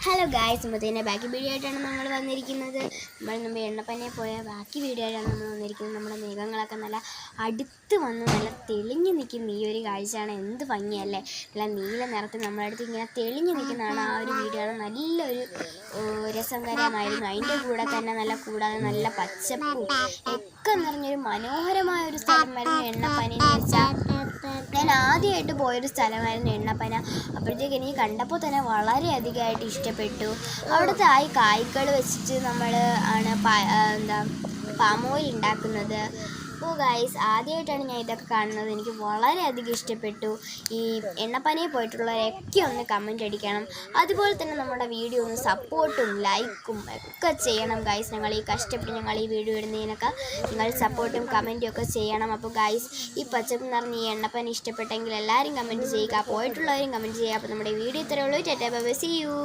Hello guys, മുതേനെ ബാക്കി video ആയിട്ടാണ് നമ്മൾ വന്നിരിക്കുന്നത്. നമ്മൾ എണ്ണപ്പനെ പോയ ബാക്കി വീഡിയോ ആയിട്ടാണ് നമ്മൾ വന്നിരിക്കുന്നത്. നമ്മുടെ മേഘങ്ങളൊക്കെ നല്ല അടുത്ത് വന്ന് നല്ല തെളിഞ്ഞ് നിൽക്കുന്ന ഈ ഒരു കാഴ്ചയാണ്. എന്ത് ഭംഗിയല്ലേ! നല്ല നീല നിറത്തിൽ നമ്മുടെ അടുത്ത് ഇങ്ങനെ തെളിഞ്ഞ് നിൽക്കുന്നതാണ് ആ ഒരു വീഡിയോ. ആണ് നല്ലൊരു രസകരമായിരുന്നു. അതിൻ്റെ കൂടെ തന്നെ കൂടാതെ നല്ല പച്ചപ്പും ഒക്കെ നിറഞ്ഞൊരു മനോഹരമായ ഒരു സ്ഥലമായിരുന്നു എണ്ണപ്പനെന്ന് വെച്ചാൽ. ഞാൻ ആദ്യമായിട്ട് പോയൊരു സ്ഥലമായിരുന്നു എണ്ണപ്പന. അപ്പോഴത്തേക്ക് എനിക്ക് കണ്ടപ്പോൾ തന്നെ വളരെയധികമായിട്ട് ഇഷ്ടപ്പെട്ടു. അവിടുത്തെ ആ കായ്കൾ വെച്ചിട്ട് നമ്മൾ ആണ് പാം ഓയിൽ ഉണ്ടാക്കുന്നത്. അപ്പോൾ ഗൈസ്, ആദ്യമായിട്ടാണ് ഞാൻ ഇതൊക്കെ കാണുന്നത്. എനിക്ക് വളരെയധികം ഇഷ്ടപ്പെട്ടു. ഈ എണ്ണപ്പനയിൽ പോയിട്ടുള്ളവരൊക്കെ ഒന്ന് കമൻറ്റ് അടിക്കണം. അതുപോലെ തന്നെ നമ്മുടെ വീഡിയോ ഒന്ന് സപ്പോർട്ടും ലൈക്കും ഒക്കെ ചെയ്യണം ഗൈസ്. ഞങ്ങൾ ഈ കഷ്ടപ്പെട്ട് ഞങ്ങൾ ഈ വീഡിയോ ഇടുന്നതിനൊക്കെ നിങ്ങൾ സപ്പോർട്ടും കമൻറ്റും ഒക്കെ ചെയ്യണം. അപ്പോൾ ഗൈസ്, ഈ പച്ചപ്പ് നിറഞ്ഞ ഈ എണ്ണപ്പന ഇഷ്ടപ്പെട്ടെങ്കിൽ എല്ലാവരും കമൻറ്റ് ചെയ്യുക, പോയിട്ടുള്ളവരും കമൻറ്റ് ചെയ്യുക. അപ്പോൾ നമ്മുടെ വീഡിയോ ഇത്രയേ ഉള്ളൂ. Tata bye bye, see U.